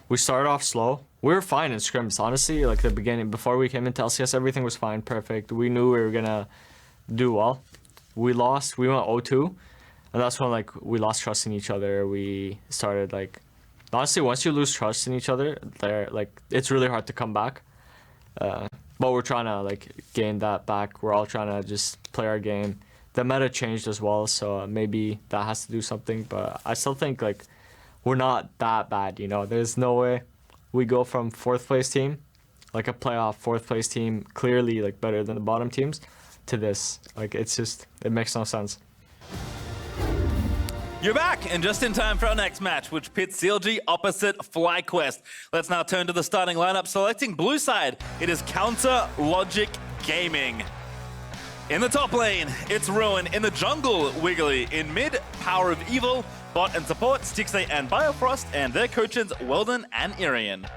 we started off slow. We were fine in scrims, honestly. Like the beginning, before we came into LCS, everything was fine, perfect. We knew we were gonna do well. We lost. We went 0-2, and that's when like we lost trust in each other. We started like, honestly, once you lose trust in each other, it's really hard to come back. But we're trying to like gain that back. We're all trying to just play our game. The meta changed as well, so maybe that has to do something. But I still think like we're not that bad. You know, there's no way we go from 4th place team, like a playoff 4th place team, clearly like better than the bottom teams, to this. Like it's just, it makes no sense. You're back, and just in time for our next match, which pits CLG opposite FlyQuest. Let's now turn to the starting lineup. Selecting blue side, it is Counter Logic Gaming. In the top lane, it's Ruin. In the jungle, Wiggily. In mid, PowerOfEvil. Bot and support, Stixxay and Biofrost. And their coaches, Weldon and Irian.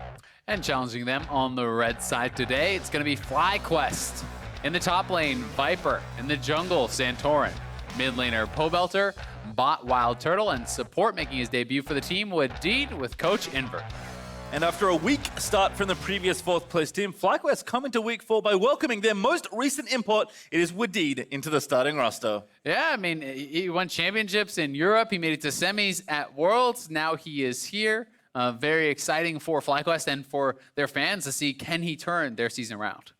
And challenging them on the red side today, it's going to be FlyQuest. In the top lane, Viper. In the jungle, Santorin. Mid laner, Pobelter. Bot, WildTurtle. And support making his debut for the team, Wadid with Coach Invert. And after a weak start from the previous 4th place team, FlyQuest come into week 4 by welcoming their most recent import. It is Wadid into the starting roster. Yeah, I mean, he won championships in Europe. He made it to semis at Worlds. Now he is here. Very exciting for FlyQuest and for their fans to see, can he turn their season around?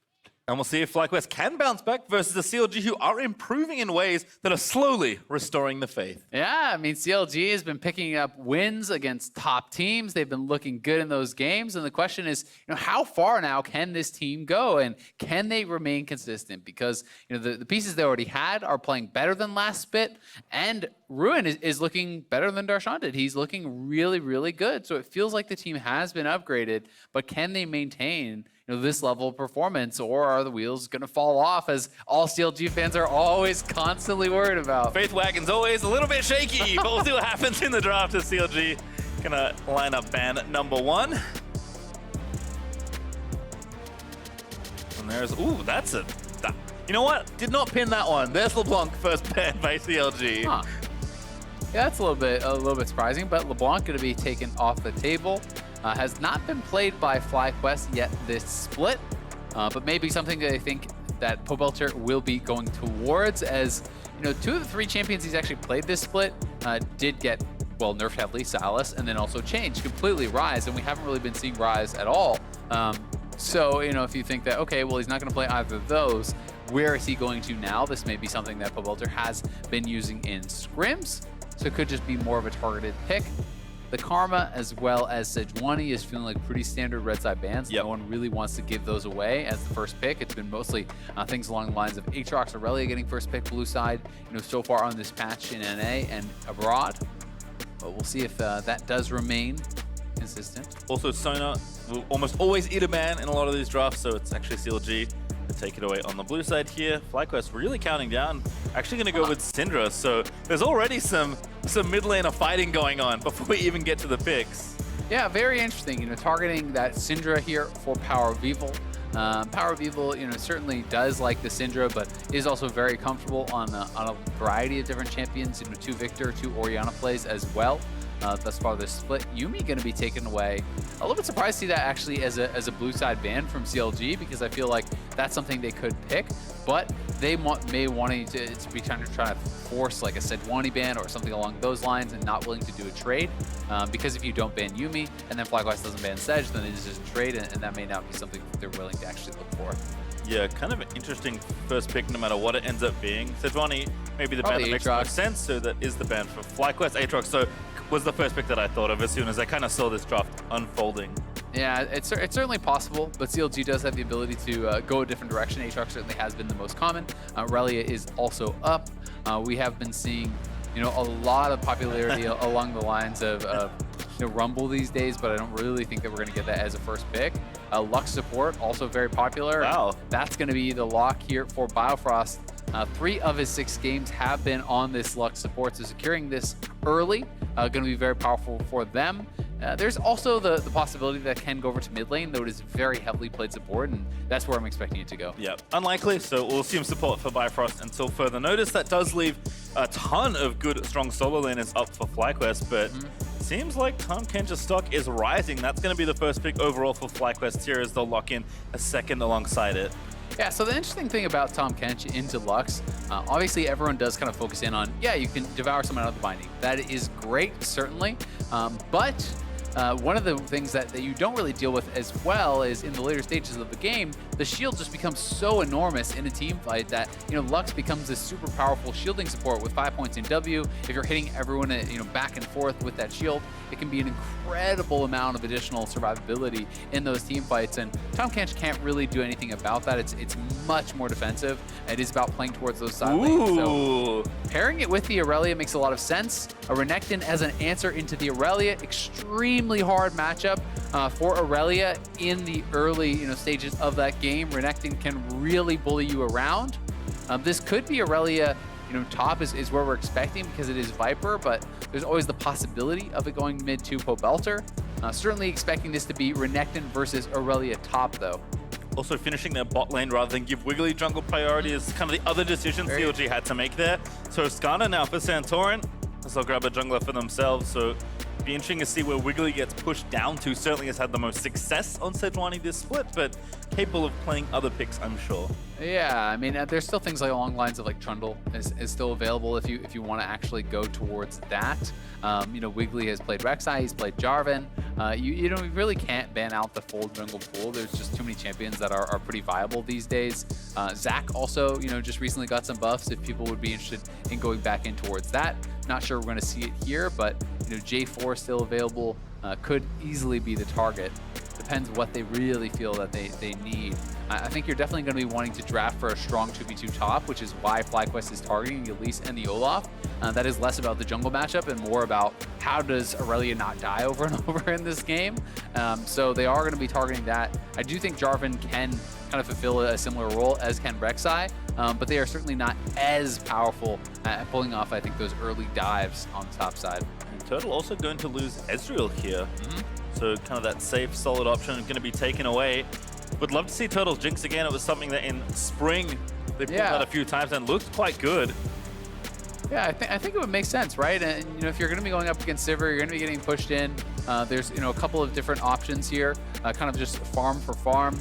And we'll see if FlyQuest can bounce back versus the CLG, who are improving in ways that are slowly restoring the faith. Yeah, I mean, CLG has been picking up wins against top teams. They've been looking good in those games. And the question is, how far now can this team go? And can they remain consistent? Because, the pieces they already had are playing better than last split. And Ruin is looking better than Darshan did. He's looking really, really good. So it feels like the team has been upgraded. But can they maintain this level of performance, or are the wheels going to fall off, as all CLG fans are always constantly worried about? Faith Wagon's always a little bit shaky, but we'll see what happens in the draft as CLG gonna line up ban number 1. And there's, ooh, that's a, you know what? Did not pin that one. There's LeBlanc first ban by CLG. Huh. Yeah, that's a little bit surprising, but LeBlanc going to be taken off the table. Has not been played by FlyQuest yet this split, but maybe something that I think that Pobelter will be going towards, as 2 of the 3 champions he's actually played this split did get, well, nerfed heavily, Silas, and then also changed completely Rise, and we haven't really been seeing Rise at all. So, if you think that, okay, well, he's not going to play either of those, where is he going to now? This may be something that Pobelter has been using in scrims, so it could just be more of a targeted pick. The Karma, as well as Sejuani, is feeling like pretty standard red side bans. Yep. No one really wants to give those away as the first pick. It's been mostly things along the lines of Aatrox, Irelia getting first pick blue side, so far on this patch in NA and abroad. But we'll see if that does remain consistent. Also, Sona will almost always eat a ban in a lot of these drafts, so it's actually CLG to take it away on the blue side here. FlyQuest really counting down. Actually going to go with Syndra, so there's already some mid laner fighting going on before we even get to the picks. Yeah, very interesting. Targeting that Syndra here for PowerOfEvil. PowerOfEvil, certainly does like the Syndra, but is also very comfortable on a variety of different champions. 2 Viktor, 2 Orianna plays as well. Thus far this split. Yuumi going to be taken away. A little bit surprised to see that actually as a blue side ban from CLG, because I feel like that's something they could pick, but they may want to be trying to force like a Sejuani ban or something along those lines, and not willing to do a trade, because if you don't ban Yuumi and then FlyQuest doesn't ban Sej, then it is just a trade, and that may not be something that they're willing to actually look for. Yeah, kind of an interesting first pick no matter what it ends up being. Sejuani, maybe the ban that makes more sense, so that is the ban for FlyQuest. Aatrox, so was the first pick that I thought of as soon as I kind of saw this draft unfolding. Yeah, it's certainly possible, but CLG does have the ability to go a different direction. Aatrox certainly has been the most common. Irelia is also up. We have been seeing, a lot of popularity along the lines of Rumble these days, but I don't really think that we're going to get that as a first pick. Lux support, also very popular. Wow. That's going to be the lock here for Biofrost. 3 of his 6 games have been on this Lux support, so securing this early, going to be very powerful for them. There's also the possibility that can go over to mid lane, though it is very heavily played support, and that's where I'm expecting it to go. Yeah, unlikely, so we'll assume support for Biofrost until further notice. That does leave a ton of good, strong solo laners up for FlyQuest, but seems like Tahm Kench's stock is rising. That's going to be the first pick overall for FlyQuest here as they'll lock in a second alongside it. Yeah, so the interesting thing about Tahm Kench in Deluxe, obviously everyone does kind of focus in on, yeah, you can devour someone out of the binding. That is great, certainly, but one of the things that you don't really deal with as well is in the later stages of the game, the shield just becomes so enormous in a team fight that, Lux becomes this super powerful shielding support with 5 points in W. If you're hitting everyone, back and forth with that shield, it can be an incredible amount of additional survivability in those team fights. And Tahm Kench can't really do anything about that. It's much more defensive. It is about playing towards those side lanes. So pairing it with the Irelia makes a lot of sense. A Renekton as an answer into the Irelia, extremely hard matchup for Irelia in the early stages of that game. Renekton can really bully you around. This could be Irelia, top is where we're expecting because it is Viper, but there's always the possibility of it going mid to Pobelter. Certainly expecting this to be Renekton versus Irelia top though. Also finishing their bot lane rather than give Wiggily jungle priority is kind of the other decision CLG had to make there. So Skarner now for Santorin, as they'll grab a jungler for themselves. So be interesting to see where Wiggily gets pushed down to. Certainly has had the most success on Sejuani this split, but capable of playing other picks, I'm sure. Yeah, I mean, there's still things like along the lines of like Trundle is still available if you want to actually go towards that. Wiggily has played Rek'Sai, he's played Jarvan. You really can't ban out the full jungle pool. There's just too many champions that are pretty viable these days. Zac also, just recently got some buffs if people would be interested in going back in towards that. Not sure we're going to see it here, but J4 still available, could easily be the target. Depends what they really feel that they need. I think you're definitely going to be wanting to draft for a strong 2v2 top, which is why FlyQuest is targeting the Elise and the Olaf. That is less about the jungle matchup and more about how does Irelia not die over and over in this game. So they are going to be targeting that. I do think Jarvan can kind of fulfill a similar role as can Rek'Sai, but they are certainly not as powerful at pulling off, I think, those early dives on the top side. And Turtle also going to lose Ezreal here. So kind of that safe, solid option going to be taken away. Would love to see Turtles Jinx again. It was something that in spring they pulled out a few times and looked quite good. Yeah, I think it would make sense, right? And if you're going to be going up against Sivir, you're going to be getting pushed in. There's a couple of different options here, kind of just farm for farm.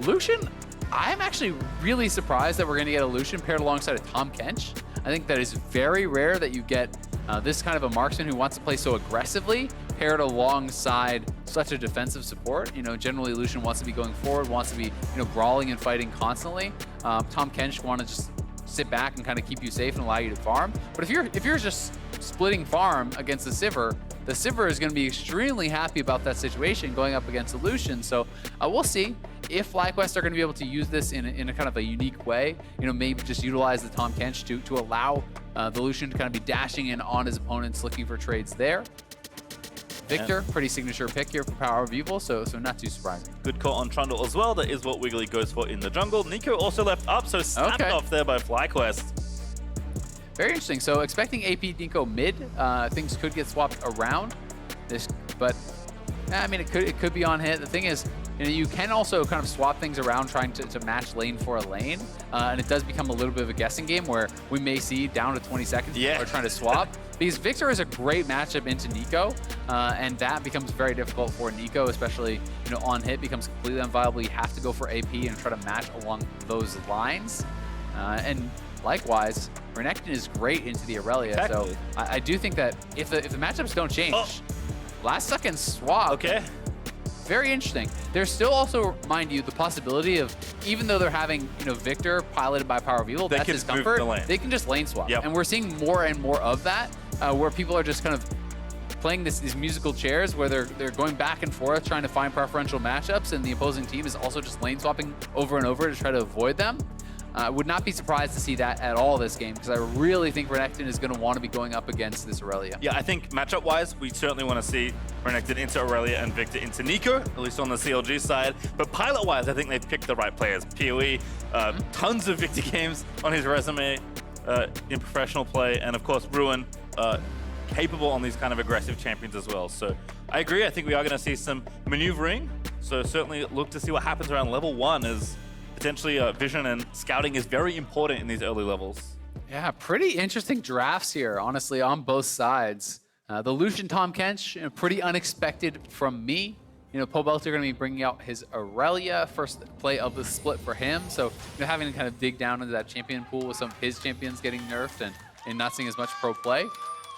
Lucian, I'm actually really surprised that we're going to get a Lucian paired alongside a Tahm Kench. I think that is very rare that you get this kind of a marksman who wants to play so aggressively paired alongside such a defensive support. Generally Lucian wants to be going forward, wants to be, brawling and fighting constantly. Tahm Kench want to just sit back and kind of keep you safe and allow you to farm. But if you're just splitting farm against the Sivir is going to be extremely happy about that situation going up against the Lucian. So we'll see if FlyQuest are going to be able to use this in a kind of a unique way. Maybe just utilize the Tahm Kench to allow the Lucian to kind of be dashing in on his opponents looking for trades there. Viktor, pretty signature pick here for PowerOfEvil, so not too surprising. Good call on Trundle as well. That is what Wiggily goes for in the jungle. Neeko also left up, so snapped off there by FlyQuest. Very interesting. So expecting AP Neeko mid, things could get swapped around this, but I mean it could be on hit. The thing is, you can also kind of swap things around trying to match lane for a lane, and it does become a little bit of a guessing game where we may see down to 20 seconds people are trying to swap. Because Viktor is a great matchup into Neeko, and that becomes very difficult for Neeko, especially on hit becomes completely unviable. You have to go for AP and try to match along those lines. And likewise, Renekton is great into the Irelia, so I do think that if the matchups don't change, last second swap. Very interesting. There's still also, mind you, the possibility of, even though they're having Viktor piloted by PowerOfEvil, that's his comfort, they can just lane swap. And we're seeing more and more of that, where people are just kind of playing these musical chairs where they're going back and forth trying to find preferential matchups, and the opposing team is also just lane swapping over and over to try to avoid them. I would not be surprised to see that at all this game, because I really think Renekton is going to want to be going up against this Irelia. Yeah, I think matchup-wise, we certainly want to see Renekton into Irelia and Viktor into Neeko, at least on the CLG side. But pilot-wise, I think they've picked the right players. PoE, tons of Viktor games on his resume in professional play, and of course, Ruin, capable on these kind of aggressive champions as well. So I agree, I think we are going to see some maneuvering. So certainly look to see what happens around level 1 as potentially vision and scouting is very important in these early levels. Yeah, pretty interesting drafts here, honestly, on both sides. The Lucian Tahm Kench, pretty unexpected from me. Pobelter going to be bringing out his Irelia, first play of the split for him. So having to kind of dig down into that champion pool with some of his champions getting nerfed and not seeing as much pro play.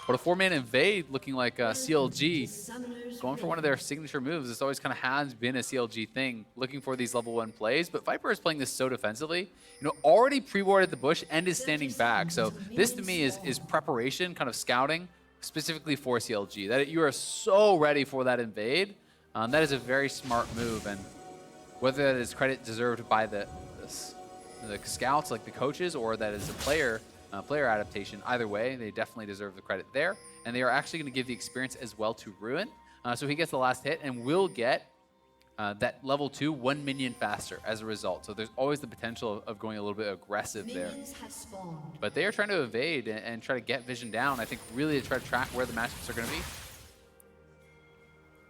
But a 4-man invade looking like CLG going for one of their signature moves. This always kind of has been a CLG thing, looking for these level 1 plays. But Viper is playing this so defensively, already pre-warded the bush and is standing back. So this to me is preparation, kind of scouting, specifically for CLG. That you are so ready for that invade. That is a very smart move, and whether that is credit deserved by the scouts, like the coaches, or that is a player adaptation, either way, they definitely deserve the credit there. And they are actually going to give the experience as well to Ruin. So he gets the last hit and will get that level 2 1 minion faster as a result. So there's always the potential of going a little bit aggressive there. But they are trying to evade and try to get vision down, I think, really to try to track where the matchups are going to be.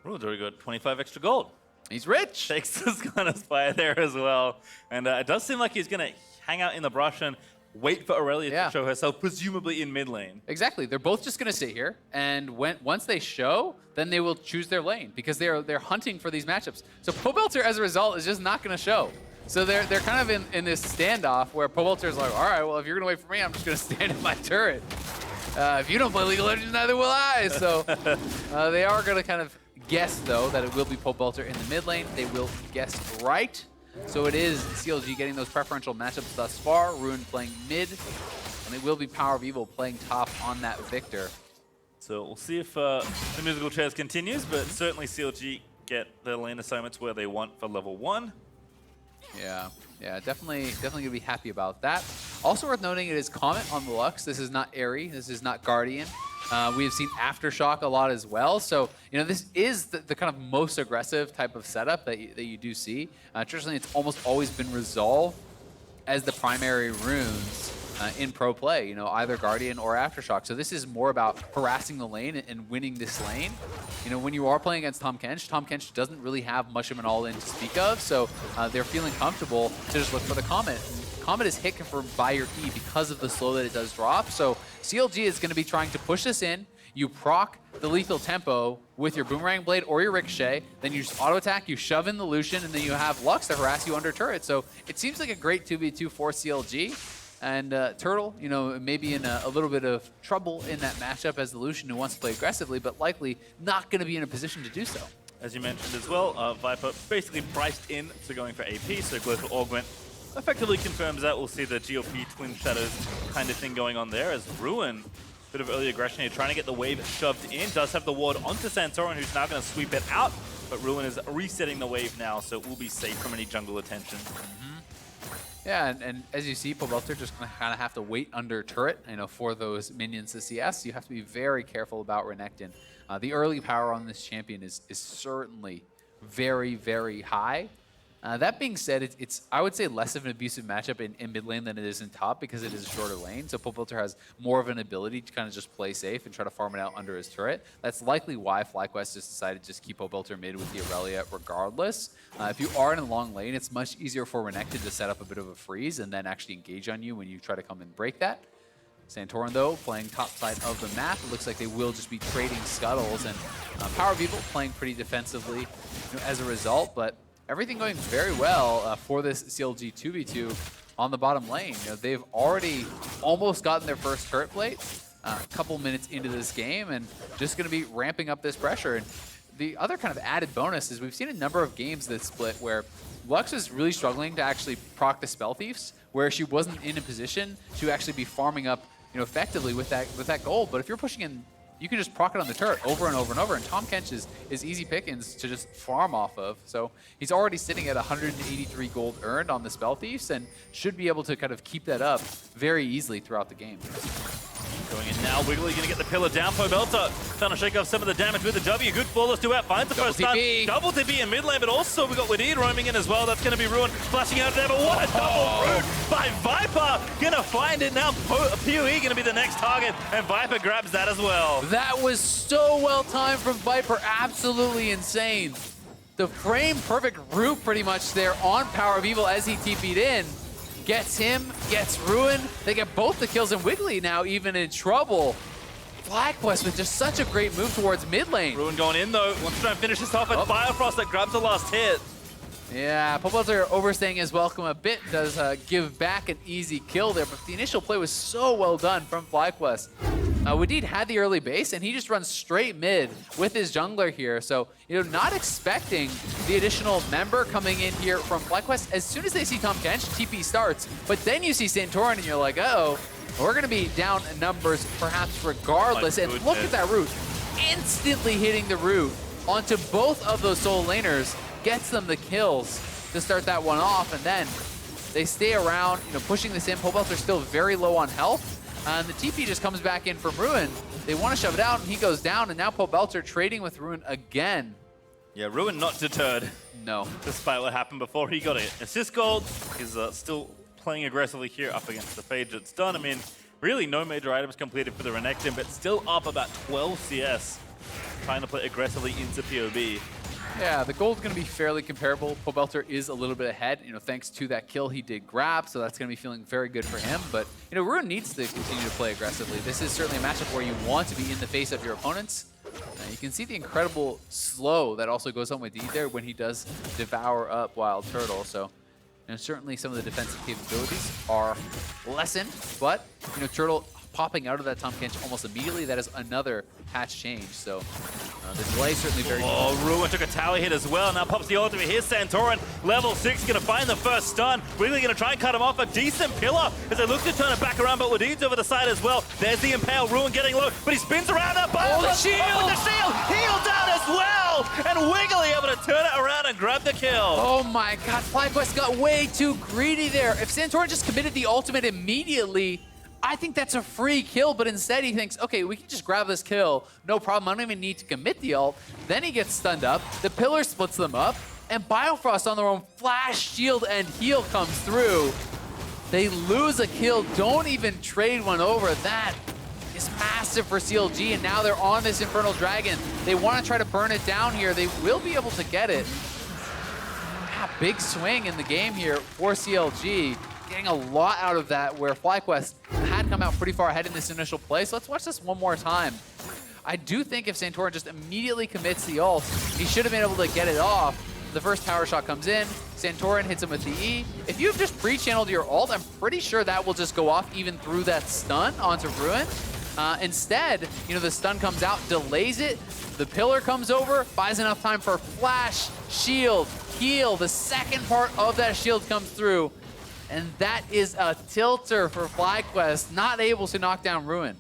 Ruin's already got 25 extra gold. He's rich. Takes the Skarner Spire there as well. And it does seem like he's going to hang out in the brush and wait for Irelia to show herself, presumably in mid lane. Exactly. They're both just going to sit here, and once they show, then they will choose their lane because they're hunting for these matchups. So Pobelter, as a result, is just not going to show. So they're kind of in this standoff where Pobelter's like, all right, well, if you're going to wait for me, I'm just going to stand in my turret. If you don't play League of Legends, neither will I. So they are going to kind of guess, though, that it will be Pobelter in the mid lane. They will guess right. So it is CLG getting those preferential matchups thus far. Ruin playing mid, and it will be PowerOfEvil playing top on that Viktor. So we'll see if the musical chairs continues, but certainly CLG get their lane assignments where they want for level 1. Yeah, definitely gonna be happy about that. Also worth noting, it is Comet on the Lux. This is not Airy. This is not Guardian. We have seen Aftershock a lot as well. So, this is the kind of most aggressive type of setup that you do see. Traditionally, it's almost always been Resolve as the primary runes in pro play, either Guardian or Aftershock. So this is more about harassing the lane and winning this lane. When you are playing against Tahm Kench doesn't really have much of an all-in to speak of, so they're feeling comfortable to just look for the Comet. Comet is hit confirmed by your E because of the slow that it does drop. So CLG is going to be trying to push this in. You proc the lethal tempo with your Boomerang Blade or your Ricochet, then you just auto attack, you shove in the Lucian, and then you have Lux to harass you under turret. So it seems like a great 2v2 for CLG. And Turtle, maybe in a little bit of trouble in that matchup as the Lucian who wants to play aggressively, but likely not going to be in a position to do so. As you mentioned as well, Viper basically priced in to going for AP, so Global Augment effectively confirms that. We'll see the GOP Twin Shadows kind of thing going on there as Ruin, bit of early aggression here, trying to get the wave shoved in. Does have the ward onto Santorin, who's now going to sweep it out, but Ruin is resetting the wave now, so it will be safe from any jungle attention. Yeah, and as you see, Pobelter just kind of have to wait under turret, for those minions to CS. You have to be very careful about Renekton. The early power on this champion is certainly very, very high. That being said, it's I would say less of an abusive matchup in mid lane than it is in top because it is a shorter lane. So Pobelter has more of an ability to kind of just play safe and try to farm it out under his turret. That's likely why FlyQuest just decided to just keep Pobelter mid with the Irelia regardless. If you are in a long lane, it's much easier for Renekton to set up a bit of a freeze and then actually engage on you when you try to come and break that. Santorin, though, playing top side of the map. It looks like they will just be trading scuttles, and PowerOfEvil playing pretty defensively as a result, but everything going very well for this CLG 2v2 on the bottom lane. They've already almost gotten their first turret plate a couple minutes into this game and just going to be ramping up this pressure. And the other kind of added bonus is we've seen a number of games this split where Lux is really struggling to actually proc the Spell Thieves, where she wasn't in a position to actually be farming up effectively with that gold. But if you're pushing in, you can just proc it on the turret over and over and over, and Tahm Kench is easy pickings to just farm off of. So he's already sitting at 183 gold earned on the Spell Thieves and should be able to kind of keep that up very easily throughout the game. Going in now, Wiggily going to get the pillar down. Pobelter trying to shake off some of the damage with the W. Good flawless duet, finds the first time. Double TP in mid lane, but also we got Wadid roaming in as well. That's going to be Ruin flashing out there, but what a double root by Viper. Going to find it now. PoE going to be the next target, and Viper grabs that as well. That was so well timed from Viper, absolutely insane. The frame perfect root pretty much there on PowerOfEvil as he TP'd in. Gets him, gets Ruin. They get both the kills, and Wiggily now even in trouble. FlyQuest with just such a great move towards mid lane. Ruin going in though, wants to try and finish this off, and Biofrost that grabs the last hit. Yeah, Pobelter overstaying his welcome a bit, does give back an easy kill there, but the initial play was so well done from FlyQuest. Wadid had the early base, and he just runs straight mid with his jungler here. So, not expecting the additional member coming in here from FlyQuest. As soon as they see Tahm Kench, TP starts, but then you see Santorin, and you're like, uh-oh, we're going to be down in numbers perhaps regardless. And look at that root. Instantly hitting the root onto both of those solo laners. Gets them the kills to start that one off, and then they stay around, pushing this in. Pobelter's still very low on health, and the TP just comes back in from Ruin. They want to shove it out, and he goes down, and now Pobelter trading with Ruin again. Yeah, Ruin not deterred. No. Despite what happened before, he got an assist gold. He's still playing aggressively here up against the Phage that's done. I mean, really no major items completed for the Renekton, but still up about 12 CS, trying to play aggressively into POB. Yeah, the gold's going to be fairly comparable. Pobelter is a little bit ahead, thanks to that kill he did grab, so that's going to be feeling very good for him. But, Ruin needs to continue to play aggressively. This is certainly a matchup where you want to be in the face of your opponents. You can see the incredible slow that also goes on with Wadid there when he does devour up WildTurtle. So, certainly some of the defensive capabilities are lessened, but, Turtle popping out of that Tahm Kench almost immediately, that is another patch change. So the delay is certainly very Oh, Ruin took a tower hit as well. Now pops the ultimate. Here's Santorin, level 6, gonna find the first stun. Wiggily gonna try and cut him off. A decent pillar as they look to turn it back around, but Wadid's over the side as well. There's the impale. Ruin getting low, but he spins around that ball. the shield! With the shield, healed down as well, and Wiggily able to turn it around and grab the kill. Oh my god, FlyQuest got way too greedy there. If Santorin just committed the ultimate immediately, I think that's a free kill, but instead he thinks, okay, we can just grab this kill. No problem, I don't even need to commit the ult. Then he gets stunned up, the pillar splits them up, and Biofrost on their own flash, shield, and heal comes through. They lose a kill, don't even trade one over. That is massive for CLG, and now they're on this Infernal Dragon. They want to try to burn it down here. They will be able to get it. Yeah, big swing in the game here for CLG. Getting a lot out of that, where FlyQuest had come out pretty far ahead in this initial play. So let's watch this one more time. I do think if Santorin just immediately commits the ult, he should have been able to get it off. The first power shot comes in, Santorin hits him with the E. If you've just pre-channeled your ult, I'm pretty sure that will just go off even through that stun onto Ruin. Instead, the stun comes out, delays it, the pillar comes over, buys enough time for flash, shield, heal. The second part of that shield comes through, and that is a tilter for FlyQuest, not able to knock down Ruin.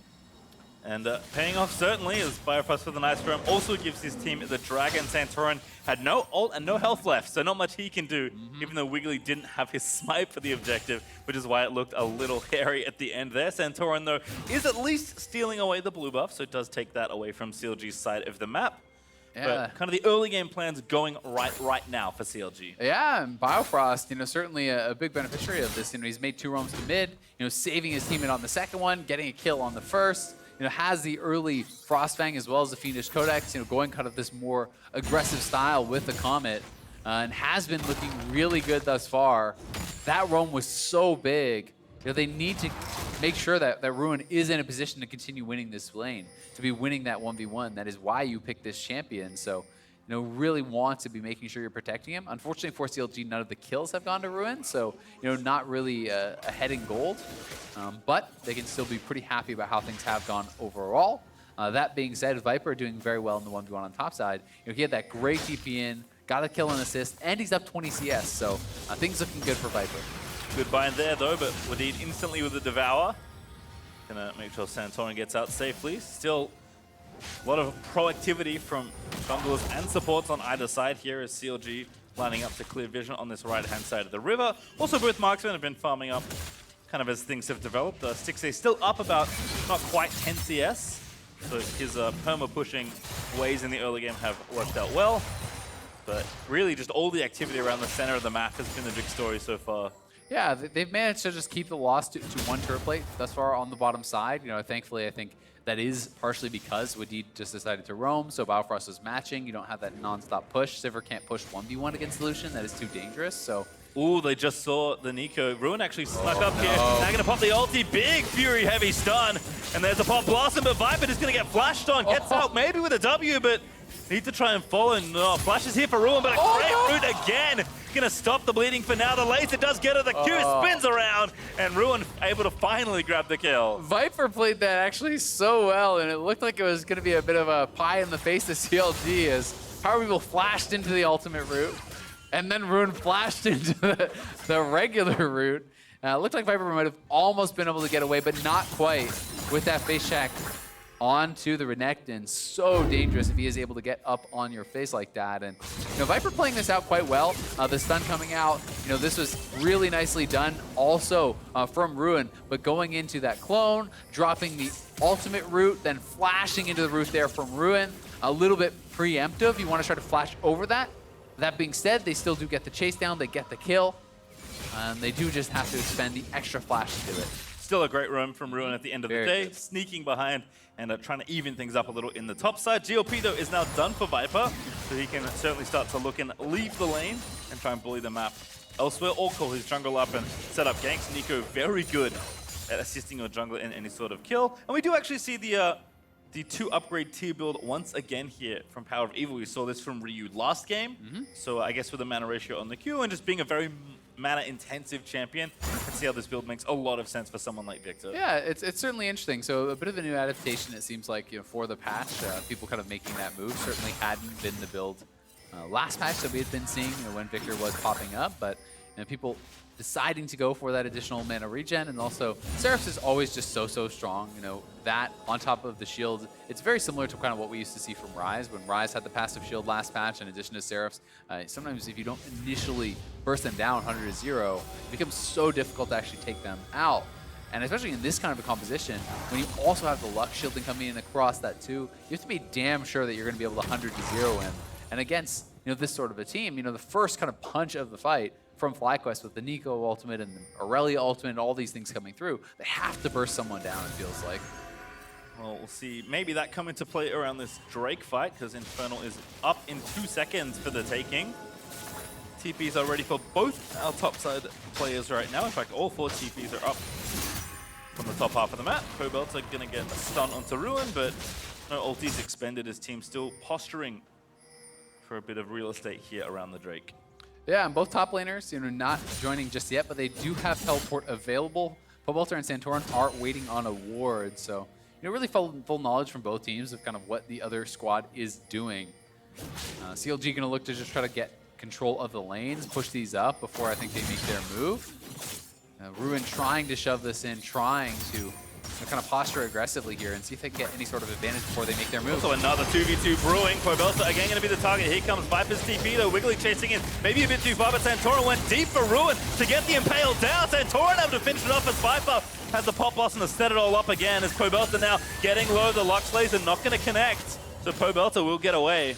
And paying off certainly as Biofrost with a nice roam also gives his team the Dragon. Santorin had no ult and no health left, so not much he can do, even though Wiggily didn't have his smite for the objective, which is why it looked a little hairy at the end there. Santorin, though, is at least stealing away the blue buff, so it does take that away from CLG's side of the map. Yeah. But kind of the early game plans going right now for CLG. Yeah, and Biofrost, certainly a big beneficiary of this. He's made 2 roams to mid, saving his teammate on the second one, getting a kill on the first. Has the early Frostfang as well as the Fiendish Codex, going kind of this more aggressive style with the Comet, and has been looking really good thus far. That roam was so big. They need to make sure that Ruin is in a position to continue winning this lane, to be winning that 1v1. That is why you picked this champion. So, really want to be making sure you're protecting him. Unfortunately for CLG, none of the kills have gone to Ruin, so, not really ahead in gold. But they can still be pretty happy about how things have gone overall. That being said, Viper doing very well in the 1v1 on top side. He had that great TP in, got a kill and assist, and he's up 20 CS, so things looking good for Viper. Good bind there though, but Wadid instantly with the Devour. Gonna make sure Santorin gets out safely. Still a lot of proactivity from junglers and supports on either side here as CLG lining up to clear vision on this right-hand side of the river. Also, both marksmen have been farming up kind of as things have developed. Stixxay still up about not quite 10 CS, so his perma-pushing ways in the early game have worked out well. But really just all the activity around the center of the map has been the big story so far. Yeah, they've managed to just keep the loss to one turret plate thus far on the bottom side. Thankfully, I think that is partially because Wadid just decided to roam, so Biofrost is matching. You don't have that non-stop push. Sivir can't push 1v1 against Lucian. That is too dangerous. So, Ooh, they just saw the Neeko. Ruin actually snuck up here. Now gonna pop the ulti. Big Fury heavy stun. And there's a pop blossom, but Viper is gonna get flashed on. Gets out maybe with a W, but need to try and follow. No, Flash is here for Ruin, but a great root again. Gonna stop the bleeding for now. The laser does get her. The Q spins around, and Ruin able to finally grab the kill. Viper played that actually so well, and it looked like it was gonna be a bit of a pie in the face to CLG as PowerOfEvil flashed into the ultimate route. And then Ruin flashed into the regular route. It looked like Viper might have almost been able to get away, but not quite with that face check onto the Renekton. So dangerous if he is able to get up on your face like that. And Viper playing this out quite well. The stun coming out, this was really nicely done also from Ruin, but going into that clone, dropping the ultimate route, then flashing into the route there from Ruin. A little bit preemptive. You want to try to flash over that. That being said, they still do get the chase down, they get the kill, and they do just have to expend the extra flash to do it. Still a great roam from Ruin at the end of the day, sneaking behind and trying to even things up a little in the top side. GOP, though, is now done for Viper, so he can certainly start to look and leave the lane and try and bully the map elsewhere, or call his jungle up and set up ganks. Neeko very good at assisting your jungler in any sort of kill. And we do actually see the 2 upgrade tier build once again here from PowerOfEvil. We saw this from Ryu last game. So I guess with the mana ratio on the Q and just being a very mana intensive champion, I can see how this build makes a lot of sense for someone like Viktor. Yeah, it's certainly interesting. So a bit of a new adaptation, it seems like, for the patch. People kind of making that move. Certainly hadn't been the build last patch that we had been seeing when Viktor was popping up, but people deciding to go for that additional mana regen, and also Seraphs is always just so strong. That on top of the shield, it's very similar to kind of what we used to see from Ryze when Ryze had the passive shield last patch in addition to Seraphs. Sometimes if you don't initially burst them down 100 to 0, it becomes so difficult to actually take them out. And especially in this kind of a composition, when you also have the Lux shielding coming in across that too, you have to be damn sure that you're going to be able to 100 to 0 in. And against this sort of a team, the first kind of punch of the fight from FlyQuest with the Neeko ultimate and the Irelia ultimate and all these things coming through, they have to burst someone down, it feels like. Well, we'll see. Maybe that come into play around this Drake fight, because Infernal is up in 2 seconds for the taking. TPs are ready for both our topside players right now. In fact, all 4 TPs are up from the top half of the map. Pobelter going to get a stun onto Ruin, but no ultis expended. His team still posturing for a bit of real estate here around the Drake. Yeah, and both top laners, not joining just yet, but they do have teleport available. Pobelter and Santorin are waiting on a ward, so really full knowledge from both teams of kind of what the other squad is doing. CLG going to look to just try to get control of the lanes, push these up before I think they make their move. Ruin trying to shove this in, trying to kind of posture aggressively here and see if they can get any sort of advantage before they make their move. Also another 2v2 brewing. Pobelter again going to be the target. Here comes Viper's TP though. Wiggily chasing in. Maybe a bit too far, but Santorin went deep for Ruin to get the Impale down. Santorin able to finish it off as Viper has the pop blossom to set it all up again as Pobelter now getting low. The Lux laser not going to connect. So Pobelter will get away.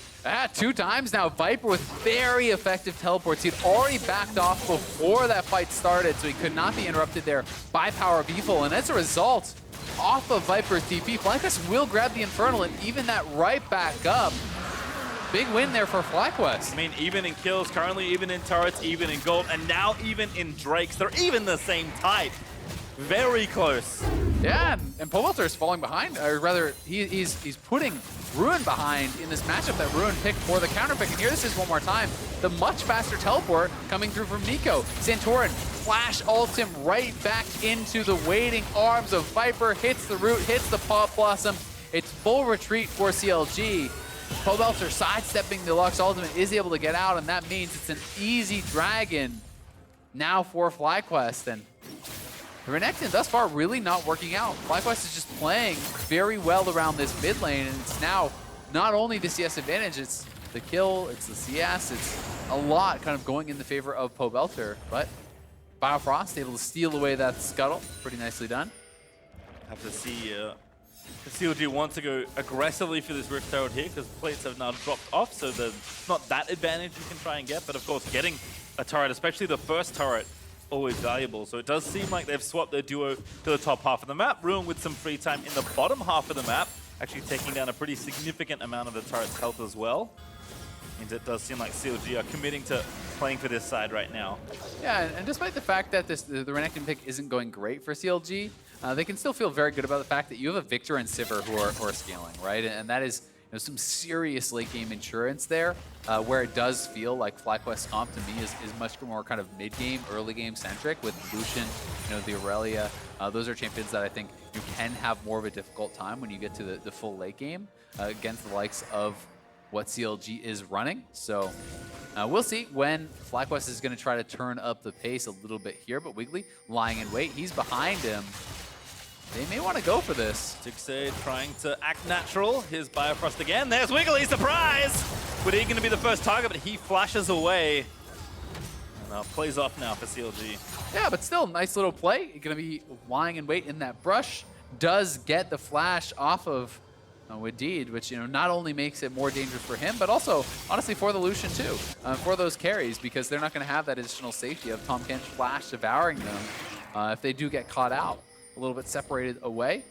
2 times now. Viper with very effective teleports. He'd already backed off before that fight started, so he could not be interrupted there by PowerOfEvil. And as a result, off of Viper's TP, FlyQuest will grab the Infernal and even that right back up. Big win there for FlyQuest. I mean, even in kills, currently even in turrets, even in gold, and now even in Drakes. They're even the same type. Very close. Yeah, and Pobelter is falling behind, or rather, he's putting Ruin behind in this matchup that Ruin picked for the counter pick. And here this is one more time. The much faster teleport coming through from Neeko. Santorin flash ults him right back into the waiting arms of Viper, hits the root, hits the pop blossom. It's full retreat for CLG. Pobelter sidestepping the Lux ultimate is able to get out, and that means it's an easy dragon now for FlyQuest. And the Renekton thus far really not working out. FlyQuest is just playing very well around this mid lane, and it's now not only the CS advantage, it's the kill, it's the CS, it's a lot kind of going in the favor of Pobelter, but Biofrost able to steal away that scuttle. Pretty nicely done. Have to see the CLG want to go aggressively for this Rift Turret here because plates have now dropped off, so there's not that advantage you can try and get, but of course getting a turret, especially the first turret, always valuable. So it does seem like they've swapped their duo to the top half of the map. Ruin with some free time in the bottom half of the map, actually taking down a pretty significant amount of the turret's health as well. means it does seem like CLG are committing to playing for this side right now. Yeah, and despite the fact that the Renekton pick isn't going great for CLG, they can still feel very good about the fact that you have a Viktor and Sivir who are scaling, right? And that is some serious late game insurance there, where it does feel like FlyQuest comp to me is much more kind of mid game, early game centric with Lucian, the Irelia. Those are champions that I think you can have more of a difficult time when you get to the full late game against the likes of what CLG is running. So we'll see when FlyQuest is going to try to turn up the pace a little bit here, but Wiggily lying in wait. He's behind him. They may want to go for this. Stixxay trying to act natural. Here's Biofrost again. There's Wiggily, surprise! Wadid going to be the first target, but he flashes away. And plays off now for CLG. Yeah, but still, nice little play. Going to be lying in wait in that brush. Does get the flash off of Wadid, which not only makes it more dangerous for him, but also, honestly, for the Lucian too, for those carries, because they're not going to have that additional safety of Tahm, Kench, Flash devouring them if they do get caught out. A little bit separated away.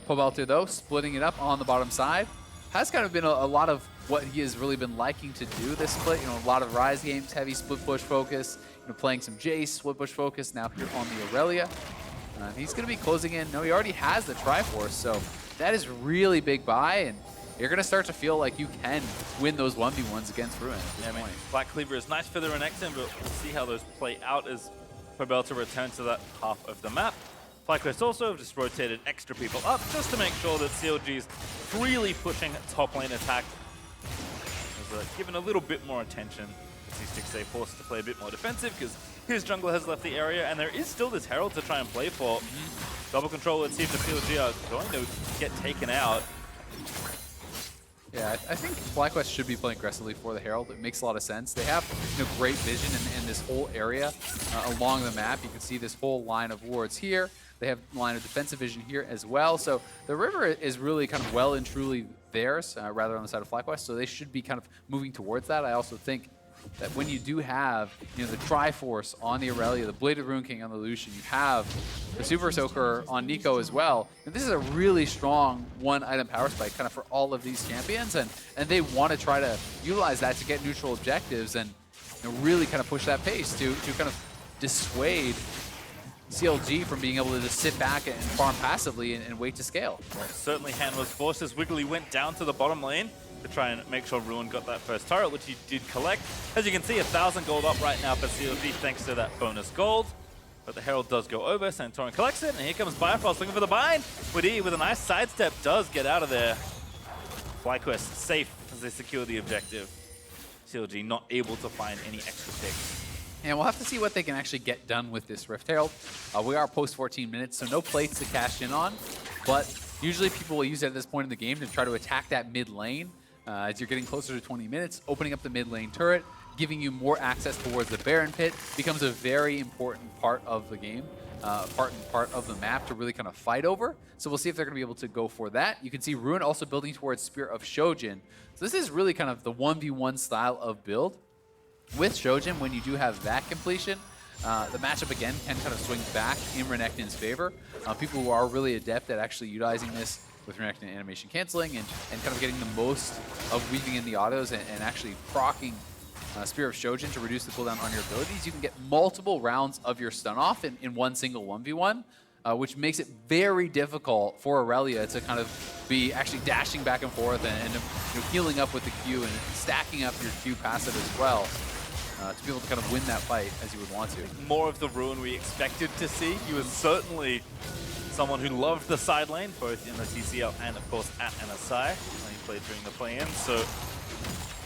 Pobelter, though, splitting it up on the bottom side. Has kind of been a lot of what he has really been liking to do this split. A lot of Rise games, heavy split push focus, playing some Jace, split push focus, now here on the Irelia. He's going to be closing in. No, he already has the Triforce, so that is really big buy, and you're going to start to feel like you can win those 1v1s against Ruin at this point. Black Cleaver is nice for the Renekton, but we'll see how those play out as Pobelter returns to that half of the map. FlyQuest also have just rotated extra people up just to make sure that CLG's freely pushing top lane attack. Given a little bit more attention. See Stixxay forced to play a bit more defensive because his jungler has left the area, and there is still this Herald to try and play for. Double control, let's see if the CLG are going to get taken out. Yeah, I think FlyQuest should be playing aggressively for the Herald. It makes a lot of sense. They have great vision in this whole area along the map. You can see this whole line of wards here. They have a line of defensive vision here as well. So the river is really kind of well and truly theirs, rather on the side of FlyQuest. So they should be kind of moving towards that. I also think that when you do have the Triforce on the Irelia, the Bladed Rune King on the Lucian, you have the Super Soaker on Neeko as well. And this is a really strong one-item power spike kind of for all of these champions, and they want to try to utilize that to get neutral objectives and really kind of push that pace to kind of dissuade CLG from being able to just sit back and farm passively and wait to scale. Well, certainly hand was forced as Wiggily went down to the bottom lane to try and make sure Ruin got that first turret, which he did collect. As you can see, 1,000 gold up right now for CLG thanks to that bonus gold. But the Herald does go over, Santorin collects it, and here comes Biofrost looking for the bind. Wadid with a nice sidestep does get out of there. FlyQuest safe as they secure the objective. CLG not able to find any extra picks. And we'll have to see what they can actually get done with this Rift Herald. We are post 14 minutes, so no plates to cash in on. But usually people will use it at this point in the game to try to attack that mid lane. As you're getting closer to 20 minutes, opening up the mid lane turret, giving you more access towards the Baron Pit becomes a very important part of the game, part of the map to really kind of fight over. So we'll see if they're going to be able to go for that. You can see Ruin also building towards Spear of Shojin. So this is really kind of the 1v1 style of build. With Shojin, when you do have that completion, the matchup again can kind of swing back in Renekton's favor. People who are really adept at actually utilizing this with Renekton animation canceling and kind of getting the most of weaving in the autos and actually proccing Spear of Shojin to reduce the cooldown on your abilities, you can get multiple rounds of your stun off in one single 1v1, which makes it very difficult for Irelia to kind of be actually dashing back and forth and healing up with the Q and stacking up your Q passive as well. To be able to kind of win that fight as you would want to. More of the Ruin we expected to see. He was certainly someone who loved the side lane, both in the TCL and, of course, at NSI when he played during the play-in. So,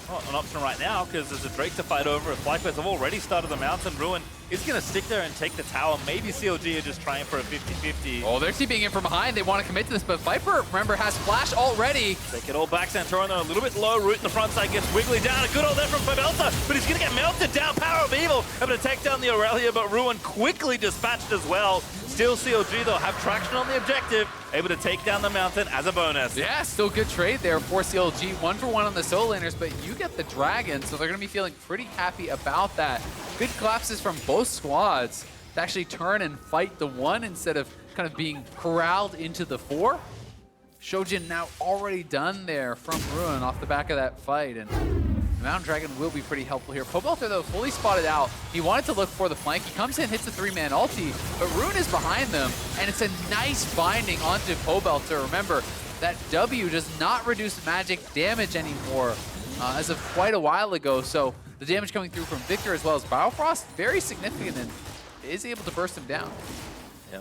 not an option right now because there's a Drake to fight over. If FlyQuest have already started the mountain, Ruin is going to stick there and take the tower. Maybe CLG are just trying for a 50-50. Oh, they're keeping in from behind. They want to commit to this, but Viper, remember, has flash already. Take it all back. Santorin, though, a little bit low. Root in the front side gets Wiggily down. A good ult there from Pobelter, but he's going to get melted down. PowerOfEvil able to take down the Irelia, but Ruin quickly dispatched as well. Still CLG, though, have traction on the objective. Able to take down the mountain as a bonus. Yeah, still good trade there for CLG. 1-for-1 on the solo laners, but you get the dragon, so they're going to be feeling pretty happy about that. Good collapses from both squads to actually turn and fight the 1 instead of kind of being corralled into the 4. Shojin now already done there from Ruin off the back of that fight, and The Mountain Dragon will be pretty helpful here. Pobelter, though, fully spotted out. He wanted to look for the flank. He comes in, hits the 3-man ulti, but Rune is behind them, and it's a nice binding onto Pobelter. Remember, that W does not reduce magic damage anymore as of quite a while ago, so the damage coming through from Viktor as well as Biofrost, very significant, and is able to burst him down. Yeah.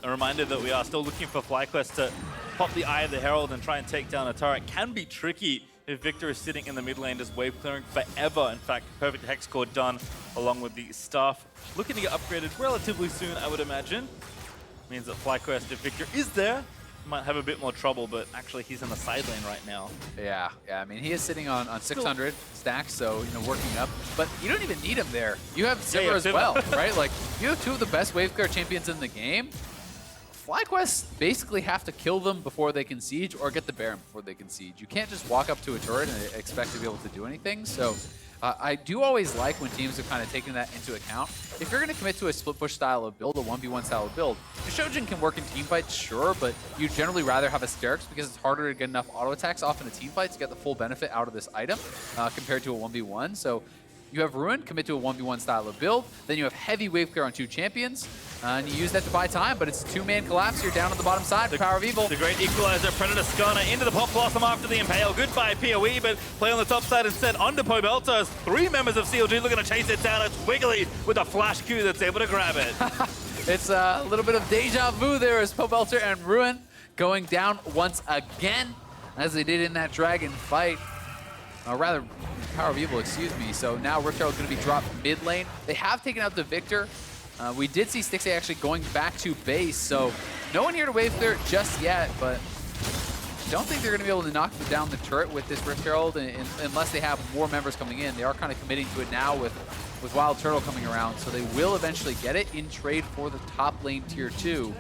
A reminder that we are still looking for FlyQuest to pop the Eye of the Herald and try and take down a turret. Can be tricky if Viktor is sitting in the mid lane just wave clearing forever. In fact, perfect hex core done along with the staff. Looking to get upgraded relatively soon, I would imagine. Means that FlyQuest, if Viktor is there, might have a bit more trouble, but actually he's in the side lane right now. Yeah, I mean, he is sitting on 600 stacks, so, you know, working up. But you don't even need him there. You have Sivir as well, right? Like, you have two of the best wave clear champions in the game. FlyQuest basically have to kill them before they can siege or get the Baron before they can siege. You can't just walk up to a turret and expect to be able to do anything. So I do always like when teams are kind of taking that into account. If you're going to commit to a split push style of build, a 1v1 style of build, the Shojin can work in teamfights, sure, but you'd generally rather have Asterix because it's harder to get enough auto attacks off in a teamfight to get the full benefit out of this item compared to a 1v1. So you have Ruin, commit to a 1v1 style of build, then you have heavy wave clear on 2 champions, and you use that to buy time, but it's a 2-man collapse. You're down on the bottom side for PowerOfEvil. The great equalizer, Predator Skarner into the Pop Blossom after the Impale. Goodbye PoE, but play on the top side instead onto Pobelter. 3 members of CLG looking to chase it down. It's Wiggily with a flash Q that's able to grab it. It's a little bit of deja vu there as Pobelter and Ruin going down once again, as they did in that Dragon fight. Rather, PowerOfEvil, excuse me. So now WildTurtle is going to be dropped mid lane. They have taken out the Viktor. We did see Stixxay actually going back to base, so no one here to wave clear just yet, but don't think they're going to be able to knock down the turret with this Rift Herald unless they have more members coming in. They are kind of committing to it now with WildTurtle coming around, so they will eventually get it in trade for the top lane tier 2.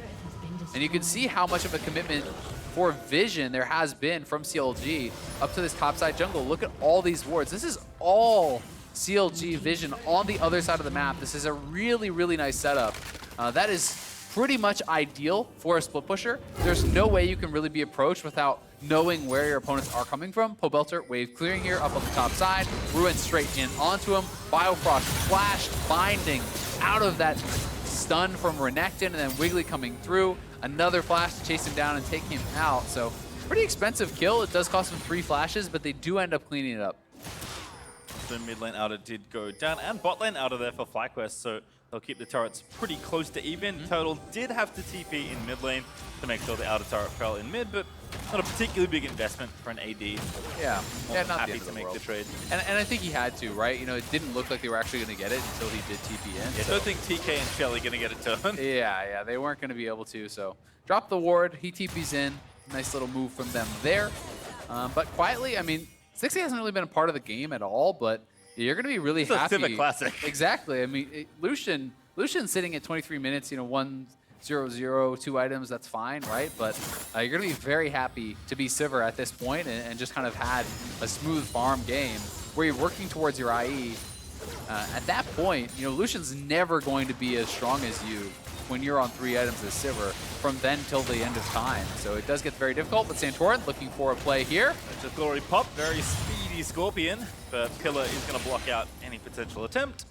And you can see how much of a commitment for vision there has been from CLG up to this topside jungle. Look at all these wards. This is all CLG vision on the other side of the map. This is a really, really nice setup. That is pretty much ideal for a split pusher. There's no way you can really be approached without knowing where your opponents are coming from. Pobelter wave clearing here up on the top side. Ruin straight in onto him. Biofrost flash binding out of that stun from Renekton, and then Wiggily coming through. Another flash to chase him down and take him out. So pretty expensive kill. It does cost them 3 flashes, but they do end up cleaning it up. The mid lane outer did go down, and bot lane outer there for FlyQuest, so they'll keep the turrets pretty close to even. Turtle did have to TP in mid lane to make sure the outer turret fell in mid, but not a particularly big investment for an AD. Yeah, not happy to make the trade. And I think he had to, right? You know, it didn't look like they were actually going to get it until he did TP in. Yeah, so. I don't think TK and Shelly going to get a turn. Yeah, they weren't going to be able to. So drop the ward, he TPs in. Nice little move from them there. But quietly, I mean, Stixxay hasn't really been a part of the game at all, but you're going to be really happy. It's a Civic Classic. Exactly. I mean, Lucian sitting at 23 minutes, you know, 1-0-0, 2 items, that's fine, right? But you're going to be very happy to be Sivir at this point and just kind of had a smooth farm game where you're working towards your IE. At that point, you know, Lucian's never going to be as strong as you when you're on 3 items as Sivir from then till the end of time. So it does get very difficult, but Santorin looking for a play here. It's a glory pop, very speedy Scorpion, but Pillar is going to block out any potential attempt.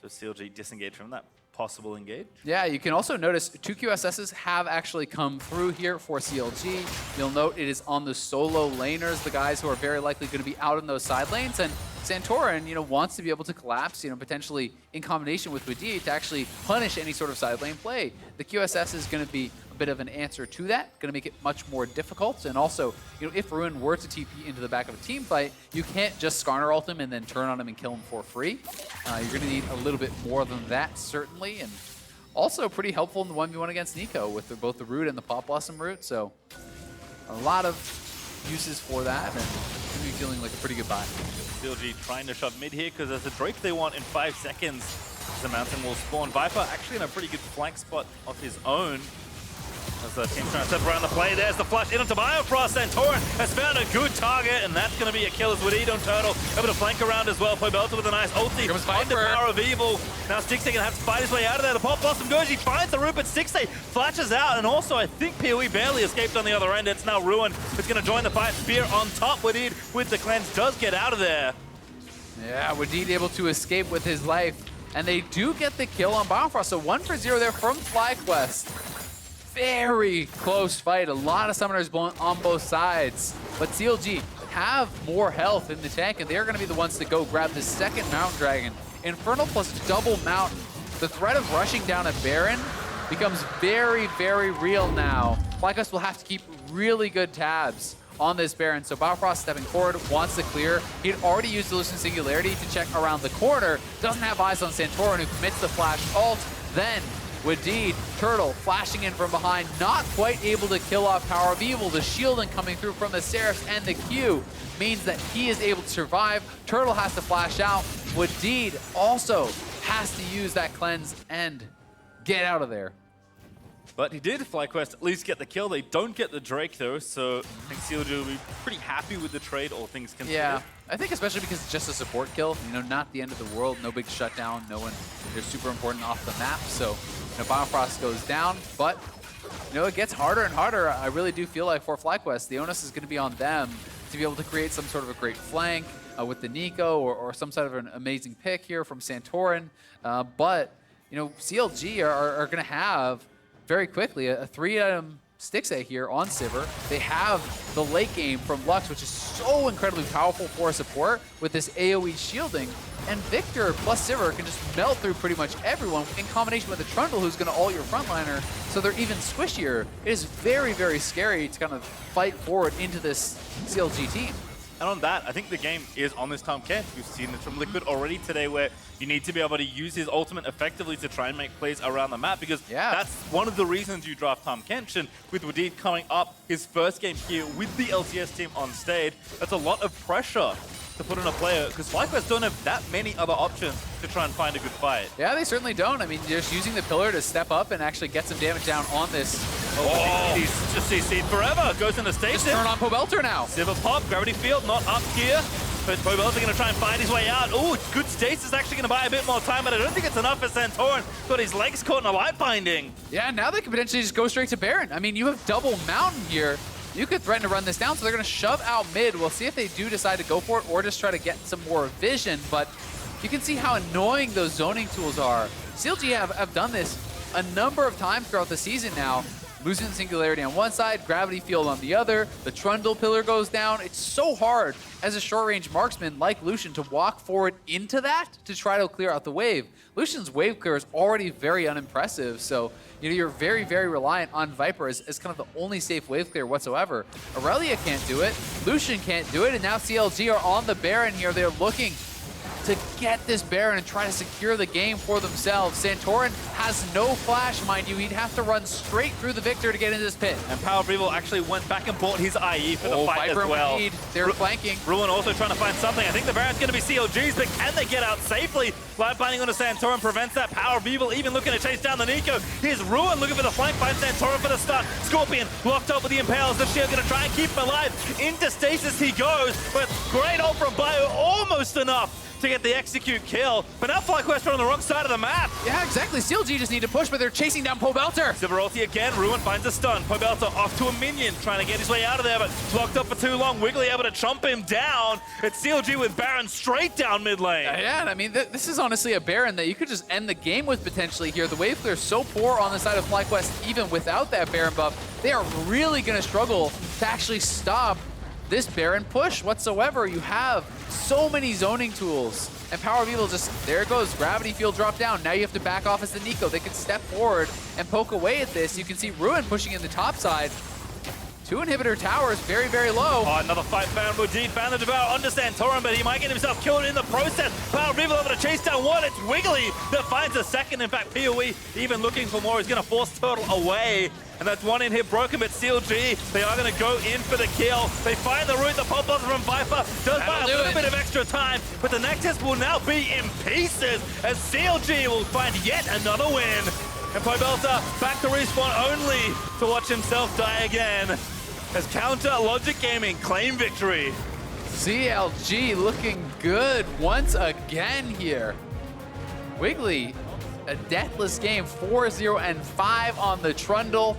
So CLG disengage from that possible engage. Yeah, you can also notice 2 QSSs have actually come through here for CLG. You'll note it is on the solo laners, the guys who are very likely going to be out in those side lanes. And Santorin, you know, wants to be able to collapse, you know, potentially in combination with Wadid to actually punish any sort of side lane play. The QSS is going to be a bit of an answer to that, going to make it much more difficult. And also, you know, if Ruin were to TP into the back of a team fight, you can't just Skarner ult him and then turn on him and kill him for free. You're going to need a little bit more than that, certainly. And also pretty helpful in the 1v1 against Neeko with both the root and the Pop Blossom root. So a lot of uses for that, and going to be feeling like a pretty good buy. CLG trying to shove mid here because there's a Drake they want in 5 seconds. The mountain will spawn. Viper actually in a pretty good flank spot of his own. As the team's trying to step around the play, there's the flash into Biofrost. Santorin has found a good target, and that's going to be a kill as Wadid on Turtle. Able to flank around as well. Pobelter with a nice ulti onto PowerOfEvil. Now Stixxay going to have to fight his way out of there. The Pop Blossom goes, he finds the root, but Stixxay flashes out, and also I think PoE barely escaped on the other end. It's now Ruin who's going to join the fight. Spear on top. Wadid with the cleanse does get out of there. Yeah, Wadid able to escape with his life. And they do get the kill on Biofrost. So 1 for 0 there from FlyQuest. Very close fight. A lot of summoners blown on both sides. But CLG have more health in the tank, and they're going to be the ones to go grab the second Mountain Dragon. Infernal plus double Mountain. The threat of rushing down a Baron becomes very, very real now. FlyQuest will have to keep really good tabs on this Baron. So Biofrost stepping forward, wants to clear. He'd already used the Lucian Singularity to check around the corner. Doesn't have eyes on Santorin, who commits the flash ult. Then Wadid, Turtle flashing in from behind, not quite able to kill off PowerOfEvil. The shielding coming through from the Seraphs and the Q means that he is able to survive. Turtle has to flash out. Wadid also has to use that cleanse and get out of there. But he did, FlyQuest, at least get the kill. They don't get the Drake, though, so I think CLG will be pretty happy with the trade, all things considered. Yeah, I think especially because it's just a support kill. You know, not the end of the world, no big shutdown, no one, they're super important off the map. So, you know, Biofrost goes down, but, you know, it gets harder and harder. I really do feel like for FlyQuest, the onus is going to be on them to be able to create some sort of a great flank with the Neeko or some sort of an amazing pick here from Santorin. But, you know, CLG are going to have very quickly a 3-item Stixxay here on Sivir. They have the late game from Lux, which is so incredibly powerful for support with this AoE shielding. And Viktor plus Sivir can just melt through pretty much everyone in combination with the Trundle, who's going to ult your frontliner, so they're even squishier. It is very, very scary to kind of fight forward into this CLG team. And on that, I think the game is on this Tahm Kench. We've seen it from Liquid already today, where you need to be able to use his ultimate effectively to try and make plays around the map, because that's one of the reasons you draft Tahm Kench. And with Wadid coming up his first game here with the LCS team on stage, that's a lot of pressure to put on a player, because FlyQuest don't have that many other options to try and find a good fight. Yeah, they certainly don't. I mean, just using the pillar to step up and actually get some damage down on this. Oh, he's just CC'd forever. Goes into stasis. Just turn on Pobelter now. Sivir pop, Gravity Field not up here. But Pobelter going to try and find his way out. Oh, good stasis, actually going to buy a bit more time, but I don't think it's enough for Santorin. Got his legs caught in a light binding. Yeah, now they could potentially just go straight to Baron. I mean, you have double Mountain here. You could threaten to run this down, so they're going to shove out mid. We'll see if they do decide to go for it or just try to get some more vision, but you can see how annoying those zoning tools are. CLG have done this a number of times throughout the season now. Lucian Singularity on one side, Gravity Field on the other, the Trundle pillar goes down. It's so hard as a short-range marksman like Lucian to walk forward into that to try to clear out the wave. Lucian's wave clear is already very unimpressive, so you know, you're very, very reliant on Viper as kind of the only safe wave clear whatsoever. Irelia can't do it, Lucian can't do it, and now CLG are on the Baron here. They're looking to get this Baron and try to secure the game for themselves. Santorin has no flash, mind you. He'd have to run straight through the Viktor to get into this pit. And PowerOfEvil actually went back and bought his IE for the fight Viper as well. They're flanking. Ruin also trying to find something. I think the Baron's going to be CLG's, but can they get out safely? Live binding onto Santorin prevents that. PowerOfEvil even looking to chase down the Neeko. Here's Ruin looking for the flank, finds Santorin for the stun. Scorpion locked up with the Impales. The shield going to try and keep him alive. Into stasis he goes, but great ult from Bio, almost enough to get the execute kill, but now FlyQuest are on the wrong side of the map. Yeah, exactly. CLG just need to push, but they're chasing down Pobelter. Sivir ulti again, Ruin finds a stun. Pobelter off to a minion, trying to get his way out of there, but locked up for too long. Wiggily able to chomp him down. It's CLG with Baron straight down mid lane. Yeah, and I mean, this is honestly a Baron that you could just end the game with potentially here. The wave clear is so poor on the side of FlyQuest, even without that Baron buff. They are really going to struggle to actually stop this Baron push whatsoever. You have so many zoning tools, and PowerOfEvil just, there it goes, Gravity Field drop down. Now you have to back off as the Neeko. They can step forward and poke away at this. You can see Ruin pushing in the top side. 2 inhibitor towers, very, very low. Oh, another fight found Wadid, found the Devour under Santorin, but he might get himself killed in the process. PowerOfEvil able to chase down one. It's Wiggily that finds a second. In fact, PoE even looking for more. He's going to force Turtle away. And that's one in here broken, but CLG, they are going to go in for the kill. They find the root, the Pobelter from Viper does buy a little bit of extra time, but the Nexus will now be in pieces as CLG will find yet another win. And Pobelter back to respawn only to watch himself die again as Counter Logic Gaming claim victory. CLG looking good once again here. Wiggily, a deathless game, 4-0 and 5 on the Trundle.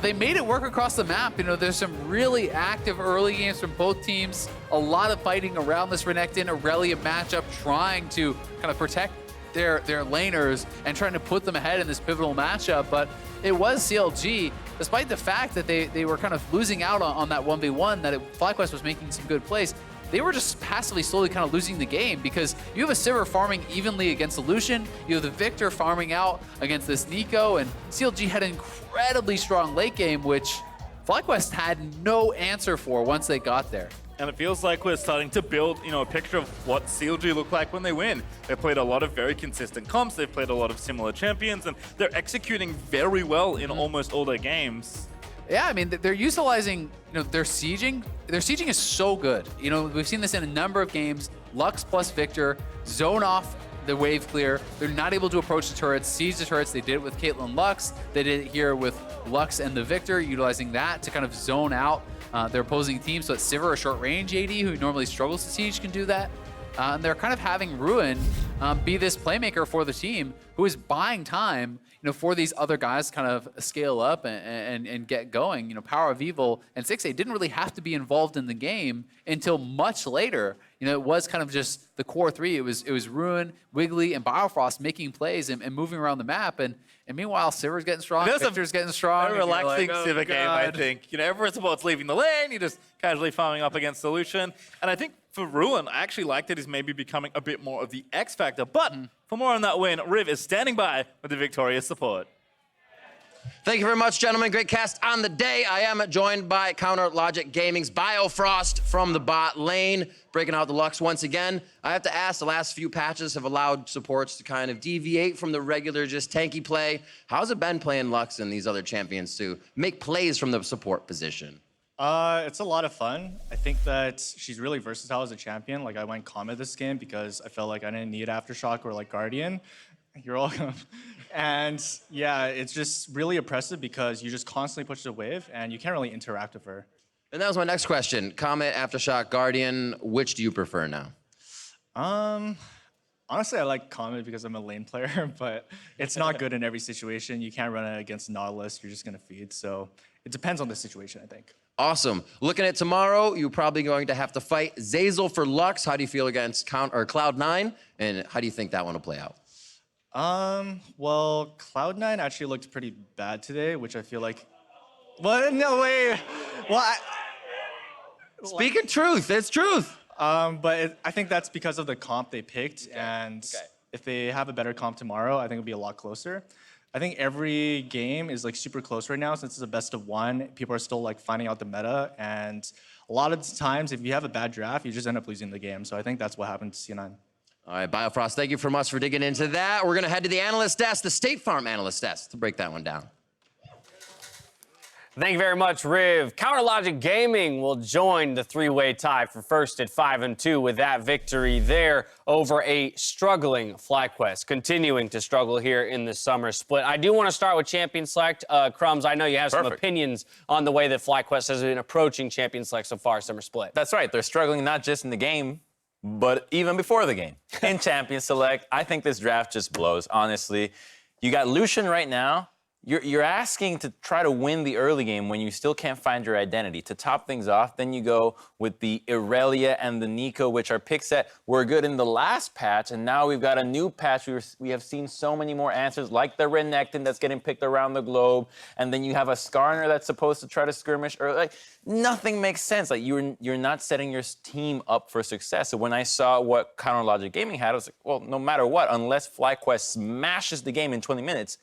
They made it work across the map. You know, there's some really active early games from both teams. A lot of fighting around this Renekton Irelia matchup, trying to kind of protect their laners and trying to put them ahead in this pivotal matchup. But it was CLG, despite the fact that they were kind of losing out on that 1v1, that FlyQuest was making some good plays. They were just passively, slowly kind of losing the game because you have a Sivir farming evenly against the Lucian, you have the Viktor farming out against this Neeko, and CLG had an incredibly strong late game, which FlyQuest had no answer for once they got there. And it feels like we're starting to build, a picture of what CLG look like when they win. They've played a lot of very consistent comps, they've played a lot of similar champions, and they're executing very well in almost all their games. Yeah, I mean, they're utilizing, their sieging. Their sieging is so good. We've seen this in a number of games. Lux plus Viktor zone off the wave clear. They're not able to approach the turrets, siege the turrets. They did it with Caitlyn Lux. They did it here with Lux and the Viktor, utilizing that to kind of zone out their opposing team. So that Sivir, a short range AD who normally struggles to siege, can do that. And they're kind of having Ruin be this playmaker for the team who is buying time, for these other guys to kind of scale up and get going. PowerOfEvil and Stixxay didn't really have to be involved in the game until much later. It was kind of just the core three. It was Ruin, Wiggily, and Biofrost making plays and moving around the map. And meanwhile, Sivir's getting strong, Viktor's getting strong. A relaxing like, Sivir game, I think. Everyone's about leaving the lane, you're just casually farming up against the Lucian. And I think for Ruin, I actually like that he's maybe becoming a bit more of the X factor. But for more on that win, Riv is standing by with the victorious support. Thank you very much, gentlemen. Great cast on the day. I am joined by Counter Logic Gaming's Biofrost from the bot lane, breaking out the Lux once again. I have to ask, the last few patches have allowed supports to kind of deviate from the regular just tanky play. How's it been playing Lux and these other champions to make plays from the support position? It's a lot of fun. I think that she's really versatile as a champion. Like, I went Comet this game because I felt like I didn't need Aftershock or like Guardian. You're welcome. And yeah, it's just really oppressive because you just constantly push the wave and you can't really interact with her. And that was my next question. Comet, Aftershock, Guardian, which do you prefer now? Honestly, I like Comet because I'm a lane player, but it's not good in every situation. You can't run it against Nautilus, you're just gonna feed. So it depends on the situation, I think. Awesome. Looking at tomorrow, you're probably going to have to fight Zeyzal for Lux. How do you feel against Cloud9? And how do you think that one will play out? Well, Cloud9 actually looked pretty bad today, which I feel like... What? No, wait. Well, Speaking truth, it's truth. But I think that's because of the comp they picked, and if they have a better comp tomorrow, I think it'll be a lot closer. I think every game is like super close right now since it's a best of one. People are still like finding out the meta, and a lot of times if you have a bad draft, you just end up losing the game. So I think that's what happened to C9. All right, Biofrost, thank you from us for digging into that. We're gonna head to the analyst desk, the State Farm analyst desk, to break that one down. Thank you very much, Riv. Counter Logic Gaming will join the three-way tie for first at 5-2 with that victory there over a struggling FlyQuest, continuing to struggle here in the summer split. I do want to start with Champion Select. Crumbs, I know you have some opinions on the way that FlyQuest has been approaching Champion Select so far, summer split. That's right. They're struggling not just in the game, but even before the game. In Champion Select, I think this draft just blows, honestly. You got Lucian right now. You're asking to try to win the early game when you still can't find your identity. To top things off, then you go with the Irelia and the Neeko, which are picks that were good in the last patch, and now we've got a new patch. We have seen so many more answers, like the Renekton that's getting picked around the globe, and then you have a Skarner that's supposed to try to skirmish early. Like, nothing makes sense. Like, you're not setting your team up for success. So when I saw what Counter Logic Gaming had, I was like, well, no matter what, unless FlyQuest smashes the game in 20 minutes,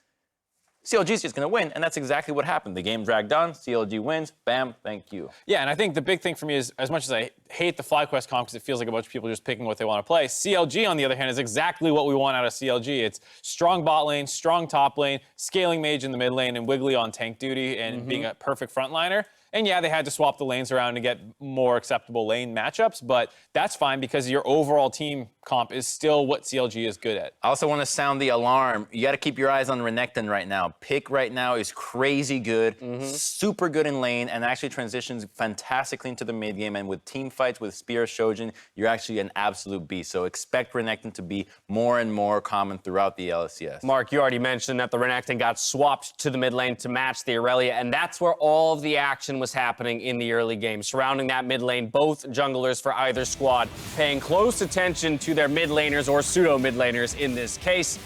CLG is just going to win, and that's exactly what happened. The game dragged on, CLG wins, bam, thank you. Yeah, and I think the big thing for me is, as much as I hate the FlyQuest comp because it feels like a bunch of people just picking what they want to play, CLG, on the other hand, is exactly what we want out of CLG. It's strong bot lane, strong top lane, scaling mage in the mid lane, and Wiggily on tank duty, and being a perfect frontliner. And yeah, they had to swap the lanes around to get more acceptable lane matchups, but that's fine because your overall team comp is still what CLG is good at. I also want to sound the alarm. You got to keep your eyes on Renekton right now. Pick right now is crazy good, super good in lane, and actually transitions fantastically into the mid game. And with team fights with Spear Shojin, you're actually an absolute beast. So expect Renekton to be more and more common throughout the LCS. Mark, you already mentioned that the Renekton got swapped to the mid lane to match the Irelia, and that's where all of the action was happening in the early game. Surrounding that mid lane, both junglers for either squad paying close attention to their mid laners or pseudo mid laners in this case.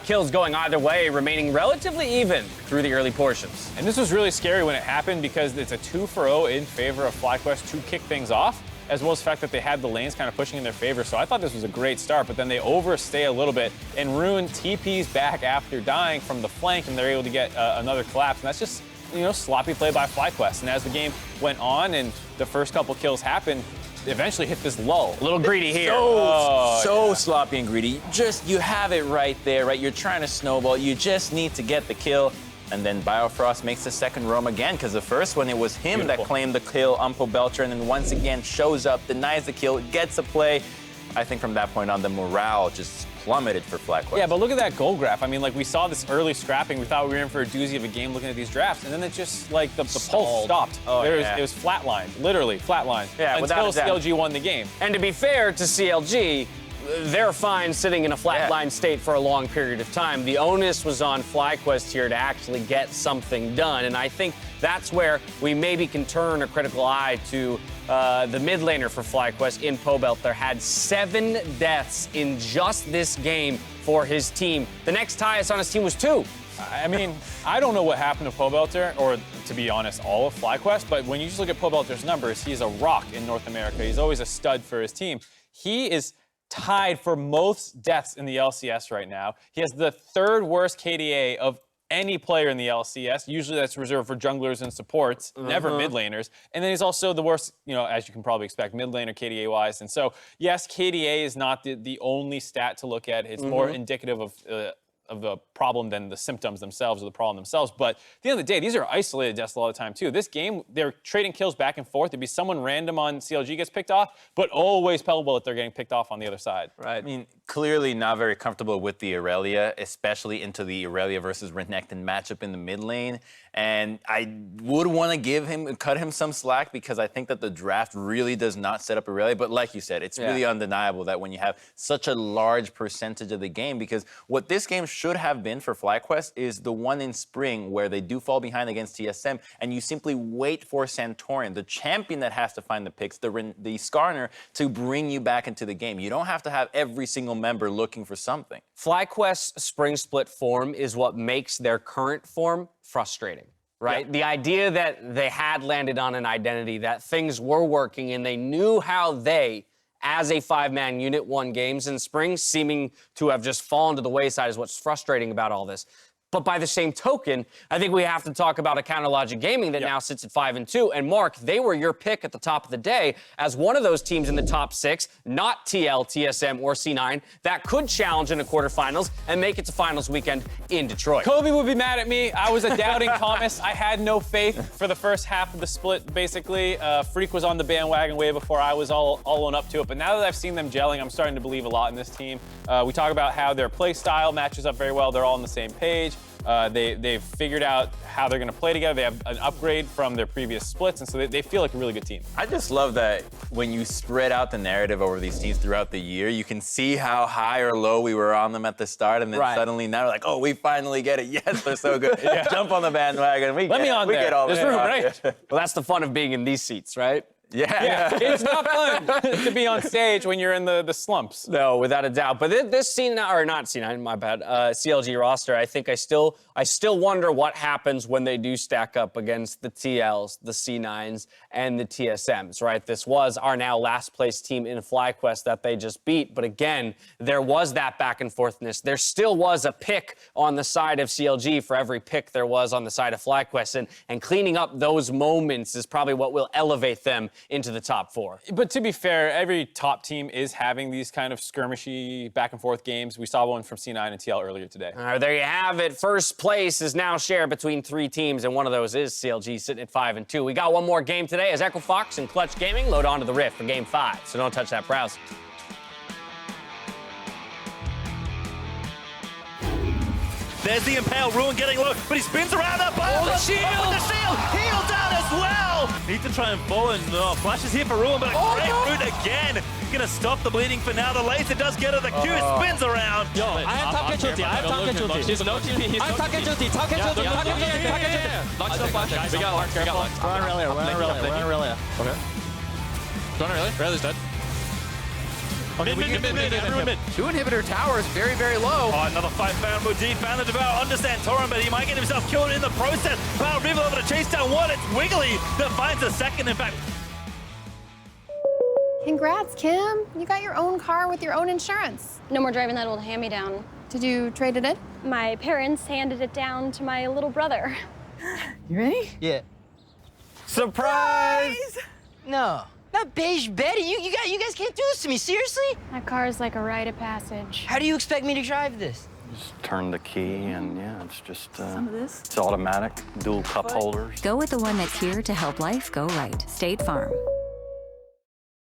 Kills going either way, remaining relatively even through the early portions. And this was really scary when it happened because it's a 2-for-0 in favor of FlyQuest to kick things off, as well as the fact that they had the lanes kind of pushing in their favor. So I thought this was a great start, but then they overstay a little bit, and Rune TP's back after dying from the flank, and they're able to get another collapse. And that's just, you know, sloppy play by FlyQuest. And as the game went on and the first couple kills happened, eventually hit this lull. A little greedy here. So sloppy and greedy. You have it right there, right? You're trying to snowball. You just need to get the kill. And then Biofrost makes the second roam again, because the first one, it was him that claimed the kill on Pobelter, and then once again shows up, denies the kill, gets a play. I think from that point on, the morale just plummeted for FlyQuest. Yeah, but look at that goal graph. I mean, like, we saw this early scrapping. We thought we were in for a doozy of a game looking at these drafts, and then it just, like, the pulse stopped. It was flatlined, literally flatlined, until CLG won the game. And to be fair to CLG, they're fine sitting in a flatline state for a long period of time. The onus was on FlyQuest here to actually get something done, and I think that's where we maybe can turn a critical eye to the mid laner for FlyQuest in Pobelter. Had 7 deaths in just this game for his team. The next highest on his team was 2. I mean, I don't know what happened to Pobelter, or to be honest, all of FlyQuest, but when you just look at Pobelter's numbers, he's a rock in North America. He's always a stud for his team. He is tied for most deaths in the LCS right now. He has the 3rd worst KDA of any player in the LCS. Usually that's reserved for junglers and supports, never mid laners. And then he's also the worst, you know, as you can probably expect, mid laner KDA wise. And so, yes, KDA is not the only stat to look at. It's more indicative of the problem than the symptoms themselves or the problem themselves. But at the end of the day, these are isolated deaths a lot of the time too. This game, they're trading kills back and forth. There'd be someone random on CLG gets picked off, but always Pebble that they're getting picked off on the other side. Right. I mean, clearly not very comfortable with the Irelia, especially into the Irelia versus Renekton matchup in the mid lane. And I would want to cut him some slack, because I think that the draft really does not set up Irelia. But like you said, it's really undeniable that when you have such a large percentage of the game, because what this game should have been for FlyQuest is the one in spring where they do fall behind against TSM, and you simply wait for Santorin, the champion that has to find the picks, the Skarner, to bring you back into the game. You don't have to have every single member looking for something. FlyQuest's spring split form is what makes their current form frustrating, right? The idea that they had landed on an identity, that things were working, and they knew how they, as a 5-man unit, won games in spring, seeming to have just fallen to the wayside is what's frustrating about all this. But by the same token, I think we have to talk about a CounterLogic Gaming that now sits at 5-2. And Mark, they were your pick at the top of the day as one of those teams in the top 6, not TL, TSM, or C9, that could challenge in the quarterfinals and make it to finals weekend in Detroit. Kobe would be mad at me. I was a doubting Thomas. I had no faith for the first half of the split, basically. Freak was on the bandwagon way before I was all on up to it. But now that I've seen them gelling, I'm starting to believe a lot in this team. We talk about how their play style matches up very well. They're all on the same page. They've figured out how they're going to play together. They have an upgrade from their previous splits, and so they feel like a really good team. I just love that when you spread out the narrative over these teams throughout the year, you can see how high or low we were on them at the start, and then suddenly now we're like, oh, we finally get it. Yes, they're so good. Jump on the bandwagon. Let me on there. Get all There's room, right? Well, that's the fun of being in these seats, right? Yeah, it's not fun to be on stage when you're in the slumps. No, without a doubt. But this C9, or not C9, my bad, CLG roster, I think I still wonder what happens when they do stack up against the TLs, the C9s, and the TSMs, right? This was our now last place team in FlyQuest that they just beat. But again, there was that back and forthness. There still was a pick on the side of CLG for every pick there was on the side of FlyQuest. And cleaning up those moments is probably what will elevate them into the top 4. But to be fair, every top team is having these kind of skirmishy back and forth games. We saw one from C9 and TL earlier today. All right, there you have it. First place is now shared between 3 teams, and one of those is CLG sitting at 5-2. We got one more game today as Echo Fox and Clutch Gaming load onto the Rift for Game 5, so don't touch that browser. There's the Impale, Ruin getting low, but he spins around that ball. the shield! With the shield, heal down as well. Need to try and fall, and Flash is here for Ruin, but a great route again. Gonna stop the bleeding for now. The laser does get her, the Q spins around. Yo, I have top casualty. I have top casualty. He's no TP. He's top casualty. Top casualty. Top casualty. Launch the flash. We got Lux. We got Lux. We're on Irelia. We're on Irelia. We're on Irelia. Okay. Going Irelia? Irelia's dead. Okay, mid. Everyone mid. 2 inhibitor towers, very, very low. Oh, another fight found Wadid, found the Devour under Santorin, but he might get himself killed in the process. PowerOfEvil over to chase down one. It's Wiggily that finds a second, in fact. Congrats, Kim. You got your own car with your own insurance. No more driving that old hand-me-down. Did you trade it in? My parents handed it down to my little brother. You ready? Yeah. Surprise! No. Not beige Betty. You guys can't do this to me. Seriously? That car is like a rite of passage. How do you expect me to drive this? Just turn the key and yeah, it's just Some of this. it's automatic, dual cup holders. Go with the one that's here to help life go right. State Farm.